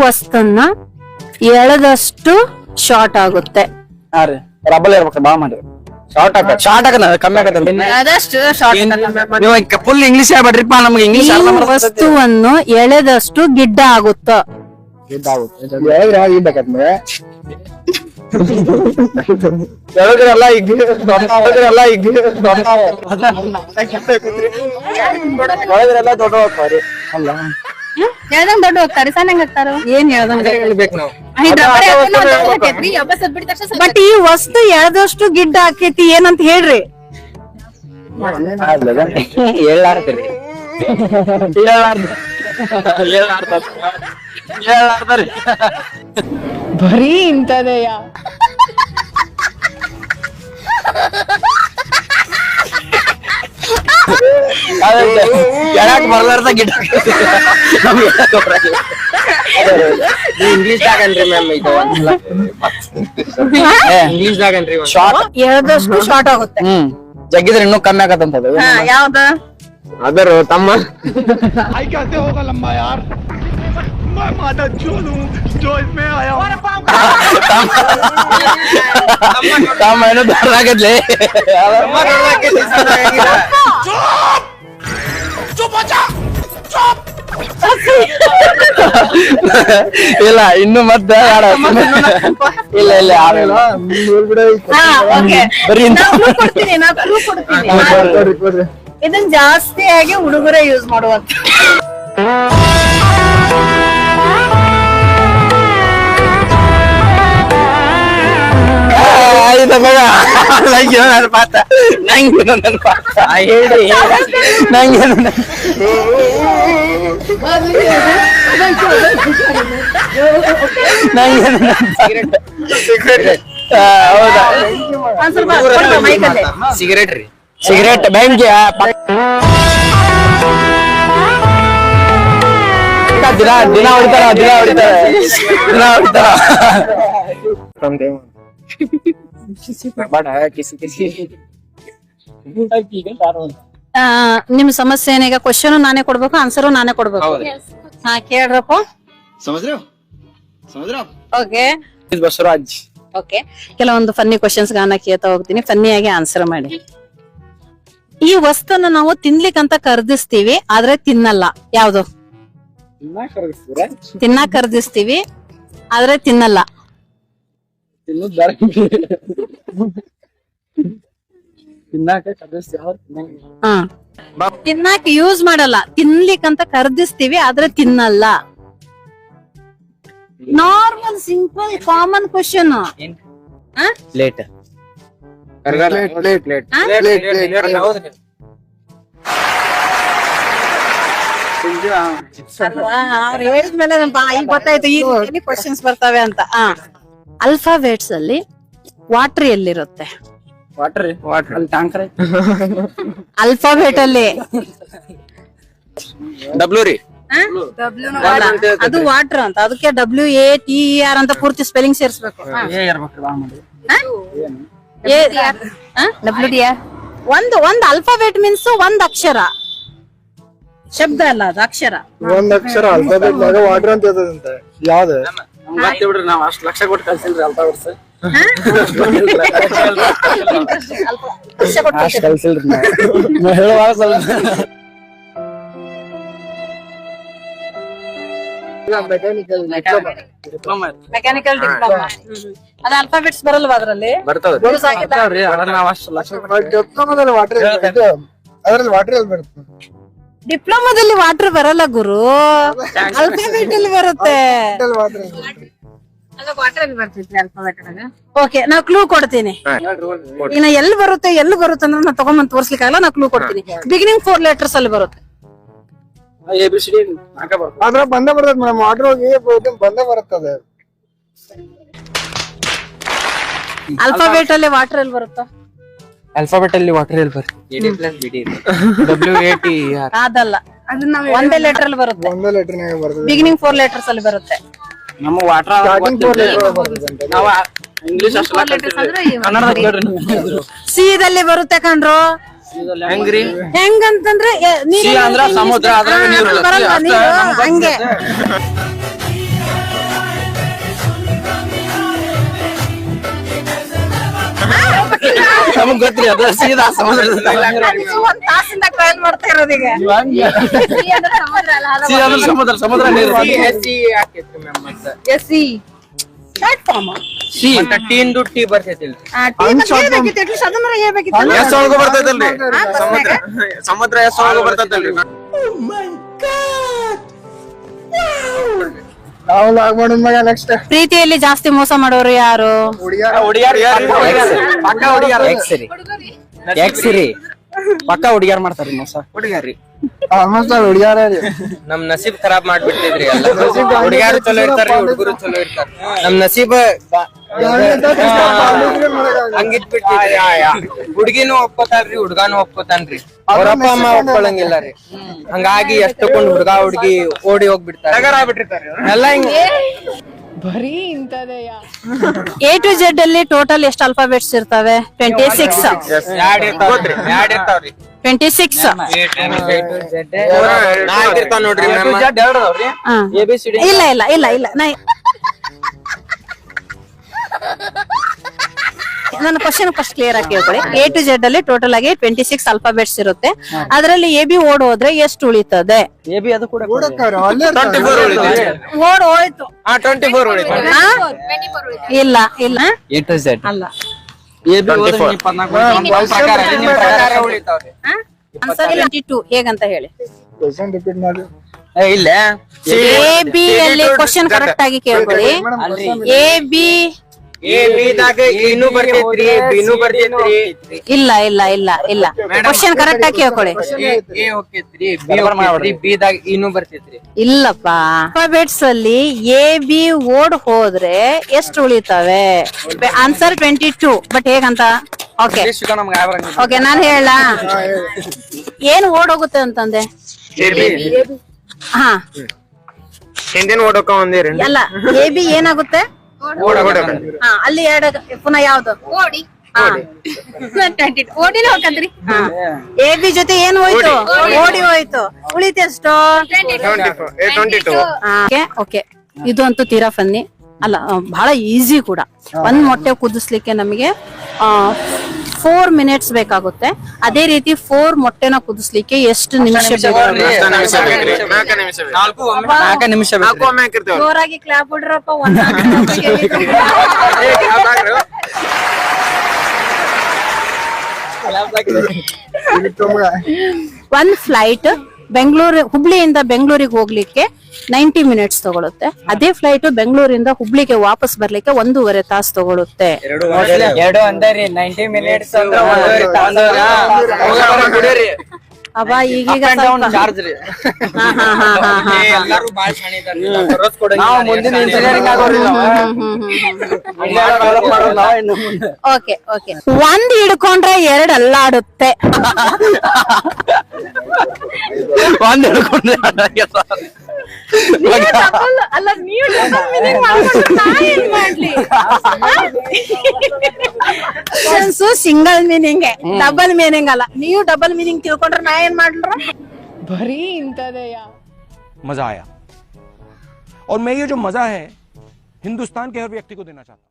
ವಸ್ತನ್ನ ಎಳೆದಷ್ಟು short ಆಗುತ್ತೆ. ಹಾ ರೀ ರಬ್ಬಲ್ ಇರ್ಬೇಕು ಬಾ ಮಾಡಿ ಶಾರ್ಟ್ ಆಗದ ಕಮ್ಮಿ ಆಗತ್ತೆ ಅದಷ್ಟು ಶಾರ್ಟ್ ನೀವು ಫುಲ್ ಇಂಗ್ಲಿಷ್ ಹೇಳ್ಬೇಡ್ರಿಪ್ಪ ನಮ್ಗೆ ಈ ಇಂಗ್ಲಿಷ್ ವಸ್ತುವನ್ನು ಎಳೆದಷ್ಟು ಗಿಡ್ಡ ಆಗುತ್ತ. ಬೆಳಗ್ರೆಲ್ಲ ಈಗ ಬೆಳಗ್ರೆಲ್ಲ ದೊಡ್ಡ ಹೋಗ್ತಾವ್ರಿ ಅಲ್ಲ ಹೇಳ್ದಂಗ್ ದೊಡ್ಡ ಹೋಗ್ತಾರೆ ಸಣ್ಣ ಹೆಂಗ್ ಆಗ್ತಾರ ಏನ್ ಹೇಳ್ದಂಗ ಹೇಳ್ಬೇಕು ನಾವು ಬಟ್ ಈ ವಸ್ತು ಎಳೆದಷ್ಟು ಗಿಡ್ಡ ಆಕೇತಿ ಏನಂತ ಹೇಳ್ರಿ. ಹೇಳಾರ್ದ್ರಿ ಬರೀ ಇಂತದೆಯಾ ಹೇಳಕ್ ಬರ್ಲಾರ್ದ ಗಿಡ ಇಂಗ್ಲಿಷ್ ದಾಗನ್ರಿ ಮ್ಯಾಮ್ ಇದು ಇಂಗ್ಲಿಷ್ ದಾಗನ್ರಿ ಶಾರ್ಟ್ ಎಳೆದಷ್ಟು ಶಾರ್ಟ್ ಆಗುತ್ತೆ. ಜಗ್ಗಿದ್ರೆ ಇನ್ನೂ ಕಮ್ಮಿ ಆಗತ್ತಂತದ ಯಾವ್ದ ಅದರ ತಮ್ಮ ತಮ್ಮ ಏನೋ ದೊಡ್ಡದಾಗದ್ಲೆ ಇಲ್ಲ ಇನ್ನು ಮತ್ತೆ ಇಲ್ಲ ಇಲ್ಲ ಬರೀ ಇದನ್ನ ಜಾಸ್ತಿಯಾಗಿ ಹುಡುಗರೇ ಯೂಸ್ ಮಾಡುವಂತ. ಸಿಗರೇಟ್ ರೀ ಸಿಗರೇಟ್ ಬ್ಯಾಂಕ್ ದಿನ ದಿನ ಹೊಡಿತಾರ ದಿನ ಹೊಡಿತಾರ ದಿನ ಹೊಡಿತಾರ ನಿಮ್ ಸಮಸ್ಯೆ ಏನೀಗ ಕ್ವಶನ್ ನಾನೇ ಕೊಡ್ಬೇಕು ಆನ್ಸರು ನಾನೇ ಕೊಡ್ಬೇಕು. ಹಾ ಕೇಳ್ರಪ್ಪ. ಓಕೆ ಬಸವರಾಜ್ ಓಕೆ ಕೆಲವೊಂದು ಫನ್ನಿ ಕ್ವಶನ್ಸ್ ಗಾನ ಕೇಳ್ತಾ ಹೋಗ್ತೀನಿ, ಫನ್ನಿಯಾಗಿ ಆನ್ಸರ್ ಮಾಡಿ. ಈ ವಸ್ತುನ ನಾವು ತಿನ್ಲಿಕ್ಕಂತ ಖರೀದಿಸ್ತೀವಿ ಆದ್ರೆ ತಿನ್ನಲ್ಲ, ಯಾವ್ದು? ತಿನ್ನಾಕ್ ಖರೀದಿಸ್ತೀವಿ ಆದ್ರೆ ತಿನ್ನಲ್ಲ. ತಿನ್ನಾಕ ಯೂಸ್ ಮಾಡಲ್ಲ, ತಿನ್ಲಿಕ್ಕಂತ ಖರೀದಿಸ್ತೀವಿ ಆದ್ರೆ ತಿನ್ನಲ್ಲ. Normal simple common question. Plate ಅವ್ರು ಹೇಳಿದ್ಮೇಲೆ ಈಗ ಗೊತ್ತಾಯ್ತು ಈಗ ಕ್ವಶನ್ಸ್ ಬರ್ತವೆ ಅಂತ. ಅಲ್ಫಾಬೇಟ್ಸ್ ಅಲ್ಲಿ ವಾಟರ್ ಎಲ್ಲಿರುತ್ತೆ? ವಾಟರ್ ಅಲ್ಲಿ ಟ್ಯಾಂಕರ್ ಅಲ್ಫಾಬೇಟ್ ಅಲ್ಲಿ ಡಬ್ಲ್ಯೂ ರೀ ಅದು ವಾಟರ್ ಅಂತ, ಅದಕ್ಕೆ WATER ಅಂತ ಪೂರ್ತಿ ಸ್ಪೆಲ್ಲಿಂಗ್ ಸೇರಿಸ್ಬೇಕು. ಒಂದು ಅಲ್ಫಾಬೇಟ್ ಮೀನ್ಸ್ ಒಂದ್ ಅಕ್ಷರ, ಶಬ್ದ ಅಲ್ಲ ಅದು ಅಕ್ಷರ. ಒಂದ್ ಅಕ್ಷರ ಅಲ್ಫಾಬೆಟ್ ವಾಟರ್ ಅಂತ ಇರ್ತದಂತೆ. ಯಾವ್ದು ಬಿಡ್ರಿ ನಾವ್ ಅಷ್ಟ್ ಲಕ್ಷ ಕೊಟ್ಟು ಕಲ್ಸಿಲ್ರಿ ಅಲ್ಫಾ ವರ್ಷ ಕಲ್ಸಿಲ್ರಿ ಹೇಳುವಾಗ ಸ್ವಲ್ಪ ಮೆಕ್ಯಾನಿಕಲ್ ಡಿಪ್ಲೊಮಾ. ಅದ ಅಲ್ಫಾಬೆಟ್ಸ್ ಬರಲ್ವಾ ಅದ್ರಲ್ಲಿ? ಬರ್ತಾವ್ರಿ ನಾವ್ ಅಷ್ಟ್ ಲಕ್ಷ ಡಿಪ್ಲೊಮಾದಲ್ಲಿ ವಾಟರ್ ಅದ್ರಲ್ಲಿ ವಾಟರ್ ಎಲ್ಲಿ ಬರುತ್ತೆ? ಡಿಪ್ಲೊಮಾದಲ್ಲಿ ವಾಟರ್ ಬರಲ್ಲ ಗುರು, ಅಲ್ಫಾಬೆಟ್ ಅಲ್ಲಿ ಬರುತ್ತೆ. ಓಕೆ ನಾವ್ ಕ್ಲೂ ಕೊಡ್ತೀನಿ. ಈಗ ಎಲ್ಲಿ ಬರುತ್ತೆ ಅಂದ್ರೆ ನಾ ತಗೊಂಬಂದ್ ತೋರ್ಸ್ಲಿಕ್ಕಾಗಲ್ಲ, ನಾ ಕ್ಲೂ ಕೊಡ್ತೀನಿ. ಬಿಗಿನಿಂಗ್ 4 letters ಅಲ್ಲಿ ಬರುತ್ತೆ. ABCD ಅದ್ರ ಬಂದೇ ಬರ್ತದ ಮೇಡಮ್, ವಾಟರ್ ಹೋಗಿ ಬಂದೇ ಬರುತ್ತದೆ. ಅಲ್ಫಾಬೆಟ್ ಅಲ್ಲಿ ವಾಟರ್ ಎಲ್ಲಿ ಬರುತ್ತಾ? ಆಲ್ಫಾಬೆಟ್ ಅಲ್ಲಿ ವಾಟರ್ ಎಲ್ಲಿ ಬರುತ್ತೆ? WATER ಅದಲ್ಲ, ಒಂದೇ ಲೆಟರ್ ಅಲ್ಲಿ ಬರುತ್ತೆ. ಒಂದೇ ಲೆಟರ್ನಾಗ ಬರ್ತದೆ. ಬಿಗಿನಿಂಗ್ 4 letters ಅಲ್ಲಿ ಬರುತ್ತೆ. ನಮ್ಮ ವಾಟರ್ ನಾವ್ ಇಂಗ್ಲಿಷ್ ಸೀದಲ್ಲಿ ಬರುತ್ತೆ ಕಣ್ರು. ಹೆಂಗ್ರಿ? ಹೆಂಗಂತಂದ್ರೆ ಅಂದ್ರ ಸಮುದ್ರ, ಅದ್ರಾಗ ನೀರು ಬರಲ್ಲ, ನೀರು ಹಂಗೆ. ನಮಗ್ ಗೊತ್ತ್ರಿ ಅದು ಸೀದಾ ಸಮುದ್ರ ಒಂದ್ ತಾಸಿಂದ ಟ್ರಯಲ್ ಮಾಡ್ತಾ ಇರೋದೀಗ ಸೀದಾ ಅಂದ್ರೆ ಸಮುದ್ರ ಸಮುದ್ರ ನೀರು ಎಸ್ಸಿ ಪ್ಲಾಟ್ಫಾರ್ಮ್ ಸಿ ಟೀನ್ದು ಟೀ ಬರ್ತೈತಿಲ್ರಿ ಅದನ್ನ ಹೇಳ್ಬೇಕಿತ್ತು ಎಸ್ ಒಳಗ ಬರ್ತೈತಲ್ರಿ ಸಮುದ್ರ ಸಮುದ್ರ ಎಸ್ ಒಳಗ ಬರ್ತೈತಲ್ರಿ ನಾವು ಲಾಗ್ ಮಾಡೋದ್ ಮಗ ನೆಕ್ಸ್ಟ್ ಪ್ರೀತಿಯಲ್ಲಿ ಜಾಸ್ತಿ ಮೋಸ ಮಾಡೋರು ಯಾರು? ಪಕ್ಕ ಹುಡುಗಿಯಾರ ಎಕ್ಸ್ರಿ ಪಕ್ಕ ಹುಡುಗಿಯಾರ ಮಾಡ್ತಾರ್ರಿ ಮೋಸ ಹುಡುಗ್ಯಾರಿ ಆಲ್ಮೋಸ್ಟ್ ಅಲ್ಲಿ ಹುಡುಗಿಯಾರ ನಮ್ ನಸೀಬ್ ಖರಾಬ್ ಮಾಡ್ಬಿಟ್ಟಿದ್ರಿ ಎಲ್ಲ ಹುಡುಗ್ಯಾರು ಚಲೋ ಇರ್ತಾರ್ರಿ ಹುಡುಗರು ಚಲೋ ಇರ್ತಾರ ನಮ್ ನಸೀಬ್ ಹಂಗಿತ್ ಬಿಟ್ಟಿದ್ರಿ ಹುಡುಗಿನೂ ಒಪ್ಕೋತಾಳ್ರಿ ಹುಡ್ಗಾನು ಒಪ್ಕೋತಾನ್ರಿ ಅವ್ರಪ್ಪ ಅಮ್ಮ ಒಪ್ಕೊಳಂಗಿಲ್ಲ ರೀ ಹಂಗಾಗಿ ಎಷ್ಟಕೊಂಡ್ ಹುಡ್ಗ ಹುಡ್ಗಿ ಓಡಿ ಹೋಗ್ಬಿಡ್ತಾರೆ ಎಲ್ಲ ಹಿಂಗ A to Z ಅಲ್ಲಿ ಟೋಟಲ್ ಎಷ್ಟು ಅಲ್ಫಾಬೆಟ್ಸ್ ಇರ್ತವೆ? 26. 26. ನೋಡ್ರಿ ಹಾ. ಇಲ್ಲ ಇಲ್ಲ ಇಲ್ಲ ಇಲ್ಲ ನನ್ನ ಕ್ವಶನ್ ಫಸ್ಟ್ ಕ್ಲಿಯರ್ ಆಗಿ ಕೇಳ್ಕೊಳ್ಳಿ. A to Z ಅಲ್ಲಿ ಟೋಟಲ್ ಆಗಿ 26 ಅಲ್ಫಾಬೆಟ್ಸ್ ಇರುತ್ತೆ. ಅದರಲ್ಲಿ AB ಓಡ್ ಹೋದ್ರೆ ಎಷ್ಟು ಉಳಿತದೆ? ಎಬಿ ಅದು ಕೂಡ ಓಡ್ ಹೋಯ್ತು. 24 ಉಳಿತು. ಹಾ? ಇಲ್ಲ ಇಲ್ಲ ಎ ಟು ಝೆಡ್ ಅಲ್ಲ. ಎಬಿ ಹೋದ್ರೆ 24 ಉಳಿತಾವ್ರಿ. ಆನ್ಸರ್ 22 ಹೇಗಂತ ಹೇಳಿ. ಕ್ವೆಶ್ಚನ್ ರಿಪೀಟ್ ಮಾಡಿ ಇಲ್ಲ AB ಅಲ್ಲಿ ಕ್ವಶನ್ ಕರೆಕ್ಟ್ ಆಗಿ ಕೇಳ್ಕೊಳ್ಳಿ. AB ಎ ಬಿದಾಗ ಏನೂ ಬರ್ತೈತ್ರಿ ಬಿನೂ ಬರ್ತೈತ್ರಿ ಇಲ್ಲ ಇಲ್ಲ ಇಲ್ಲ ಇಲ್ಲ ಕ್ವಶನ್ ಕರೆಕ್ಟ್ ಆಗಿ ಕೇಳ್ಕೊಳ್ಳಿ. ಎ ಹೋಗ್ತೈತ್ರಿ ಬಿ ಹೋಗ್ತೈತ್ರಿ ಬಿದಾಗ ಏನೂ ಬರ್ತೈತ್ರಿ ಇಲ್ಲಪ್ಪ ಅಲ್ಫಾಬೆಟ್ಸ್ ಅಲ್ಲಿ AB ಓಡ್ ಹೋದ್ರೆ ಎಷ್ಟು ಉಳಿತವೆ? ಆನ್ಸರ್ 22 ಬಟ್ ಹೇಗಂತ? ಓಕೆ ಓಕೆ ನಾನ್ ಹೇಳ ಏನ್ ಓಡ್ ಹೋಗುತ್ತೆ ಅಂತಂದೆ? ಹಾ ಹಿಂದಿನ ಓಡೋಕ ಒಂದೇರಿ ಅಲ್ಲ AB ಏನಾಗುತ್ತೆ? ಹಾ ಅಲ್ಲಿ ಪುನಃ ಯಾವ್ದು? ಓಡಿ ಓಡಿನ ಹೋಗಂತ್ರಿ AB ಜೊತೆ ಏನ್ ಹೋಯ್ತು? ಓಡಿ ಹೋಯ್ತು. ಉಳಿತೆಷ್ಟು? ಓಕೆ ಇದು ಅಂತೂ ತೀರಾ ಫನ್ನಿ ಅಲ್ಲ, ಬಹಳ ಈಸಿ ಕೂಡ. ಒಂದ್ ಮೊಟ್ಟೆ ಕುದಿಸ್ಲಿಕ್ಕೆ ನಮಗೆ 4 ಮಿನಿಟ್ಸ್ ಬೇಕಾಗುತ್ತೆ. ಅದೇ ರೀತಿ 4 ಮೊಟ್ಟೆನ ಕುದಿಸ್ಲಿಕ್ಕೆ ಎಷ್ಟು ನಿಮಿಷ ಬೇಕಾಗುತ್ತೆ? 4 ನಿಮಿಷ ಜೋರಾಗಿ ಕ್ಲಾಪ್ ಬಿಡ್ರಪ್ಪ. ಒಂದ್ ಫ್ಲೈಟ್ ಹುಬ್ಳಿಯಿಂದ ಬೆಂಗಳೂರಿಗೆ ಹೋಗ್ಲಿಕ್ಕೆ 90 ಮಿನಿಟ್ಸ್ ತಗೊಳುತ್ತೆ. ಅದೇ ಫ್ಲೈಟ್ ಬೆಂಗಳೂರಿಂದ ಹುಬ್ಳಿಗೆ ವಾಪಸ್ ಬರ್ಲಿಕ್ಕೆ 1.5 ತಾಸು ತಗೊಳುತ್ತೆ. ಎರಡು ಅಂದರಿ 90 ಮಿನಿಟ್ಸ್ ಅಂದ್ರೆ ಅವ ಈಗೀಗ ಚಾರ್ಜ್ ರೀ ಎಲ್ಲಾರು ಬಾಳ್ ನಾವು ಮುಂದಿನ ಇಂಜಿನಿಯರಿಂಗ್ ಆಗೋರಿಲ್ಲ ಓಕೆ ಓಕೆ ಒಂದ್ ಹಿಡ್ಕೊಂಡ್ರೆ 2 ಅಲ್ಲಾಡುತ್ತೆ. ಒಂದ್ ಹಿಡ್ಕೊಂಡ್ರೆ ಅಲ್ಲ ನೀವು ಸಿಂಗಲ್ ಮೀನಿಂಗ್ ಡಬಲ್ ಮೀನಿಂಗ್ ಅಲ್ಲ. ನೀವು ಡಬಲ್ ಮೀನಿಂಗ್ ತಿಳ್ಕೊಂಡ್ರೆ ನಾ ಏನ್ ಮಾಡ್ರ? ಬರೀ ಇಂತದೆಯಾ. मजा आया और मैं ये जो मजा है हिंदुस्तान के हर व्यक्ति को देना चाहता हूं.